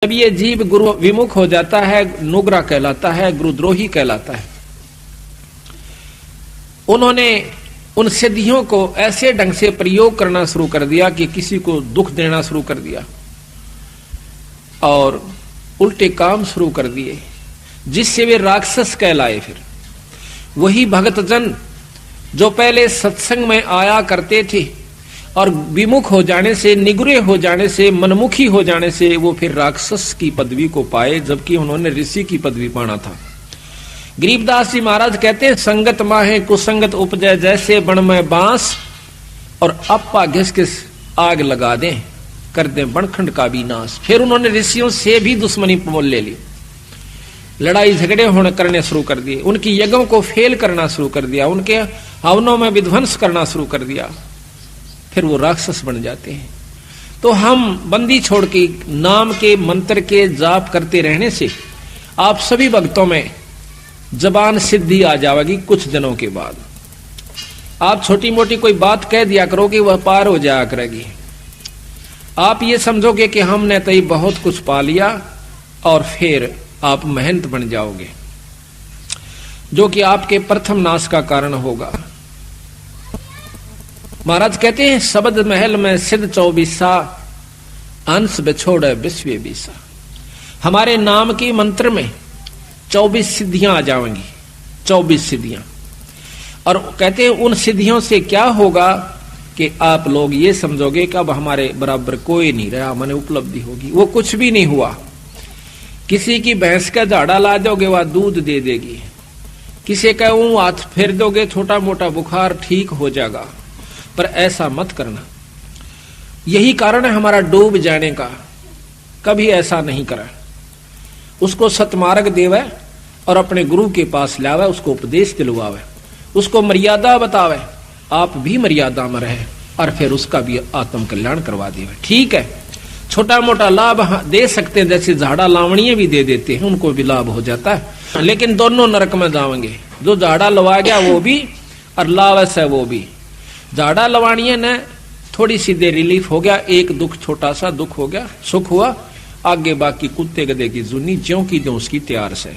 जब ये जीव गुरु विमुख हो जाता है, नुग्रा कहलाता है, गुरुद्रोही कहलाता है। उन्होंने उन सिद्धियों को ऐसे ढंग से प्रयोग करना शुरू कर दिया कि किसी को दुख देना शुरू कर दिया और उल्टे काम शुरू कर दिए, जिससे वे राक्षस कहलाए। फिर वही भक्तजन जो पहले सत्संग में आया करते थे और विमुख हो जाने से, निगुरे हो जाने से, मनमुखी हो जाने से वो फिर राक्षस की पदवी को पाए, जबकि उन्होंने ऋषि की पदवी पाना था। गरीबदास जी महाराज कहते हैं, संगत माहे कुसंगत उपजय, जैसे बण में बांस और अपा घिस घिस आग लगा दें, कर दें बनखंड का भी नाश। फिर उन्होंने ऋषियों से भी दुश्मनी मोल ले ली, लड़ाई झगड़े होने करने शुरू कर दिए, उनकी यज्ञों को फेल करना शुरू कर दिया, उनके हवनों में विध्वंस करना शुरू कर दिया। फिर वो राक्षस बन जाते हैं। तो हम बंदी छोड़ के नाम के मंत्र के जाप करते रहने से आप सभी भक्तों में जबान सिद्धि आ जाएगी। कुछ दिनों के बाद आप छोटी मोटी कोई बात कह दिया करोगे, वह पार हो जाया करेगी। आप ये समझोगे कि हमने तो ये बहुत कुछ पा लिया और फिर आप महंत बन जाओगे, जो कि आपके प्रथम नाश का कारण होगा। महाराज कहते हैं, शब्द महल में सिद्ध 24 अंश बिछोड़े विश्व बीसा। हमारे नाम के मंत्र में 24 सिद्धियां आ जाएंगी, 24 सिद्धियां। और कहते हैं उन सिद्धियों से क्या होगा कि आप लोग ये समझोगे कि अब हमारे बराबर कोई नहीं रहा, मैंने उपलब्धि होगी। वो कुछ भी नहीं हुआ। किसी की भैंस का झाड़ा ला दोगे, वह दूध दे देगी। किसी का हाथ फेर दोगे, छोटा मोटा बुखार ठीक हो जाएगा। पर ऐसा मत करना। यही कारण है हमारा डूब जाने का। कभी ऐसा नहीं करा। उसको सतमार्ग देवे और अपने गुरु के पास लावे, उसको उपदेश दिलवावे, उसको मर्यादा बतावे, आप भी मर्यादा में रहे और फिर उसका भी आत्म कल्याण करवा देवे। ठीक है, छोटा मोटा लाभ दे सकते हैं, जैसे झाड़ा लावणीय भी दे देते हैं, उनको भी लाभ हो जाता है। लेकिन दोनों नरक में जाएंगे, जो झाड़ा लवा गया वो भी और लावस है वो भी। झाड़ा लवाणिये ने थोड़ी सी देर रिलीफ हो गया, एक दुख, छोटा सा दुख हो गया, सुख हुआ, आगे बाकी कुत्ते गधे की जुनी ज्यों की ज्यों उसकी तैयार से।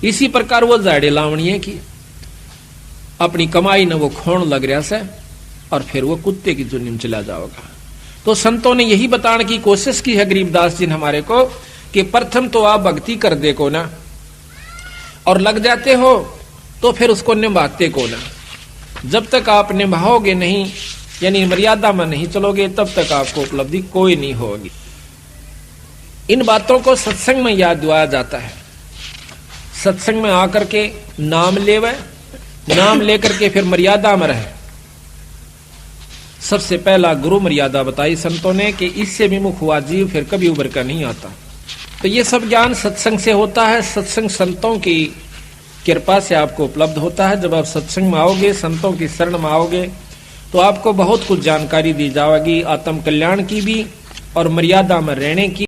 इसी प्रकार वो झाड़े लावणिये की अपनी कमाई ने वो खोण लग रहा से और फिर वो कुत्ते की जुनी में चला जाएगा। तो संतों ने यही बताने की कोशिश की है गरीबदास जी ने हमारे को कि प्रथम तो आप भक्ति कर दे को ना, और लग जाते हो तो फिर उसको निभाते को ना। जब तक आप निभाओगे नहीं, यानी मर्यादा में नहीं चलोगे, तब तक आपको उपलब्धि कोई नहीं होगी। इन बातों को सत्संग में याद दिलाया जाता है। सत्संग में आकर के नाम लेवे, नाम लेकर के फिर मर्यादा में रहे। सबसे पहला गुरु मर्यादा बताई संतों ने कि इससे विमुख हुआ जीव फिर कभी उभर कर नहीं आता। तो ये सब ज्ञान सत्संग से होता है, सत्संग संतों की कृपा से आपको उपलब्ध होता है। जब आप सत्संग में आओगे, संतों की शरण में आओगे, तो आपको बहुत कुछ जानकारी दी जाएगी, आत्म कल्याण की भी और मर्यादा में रहने की।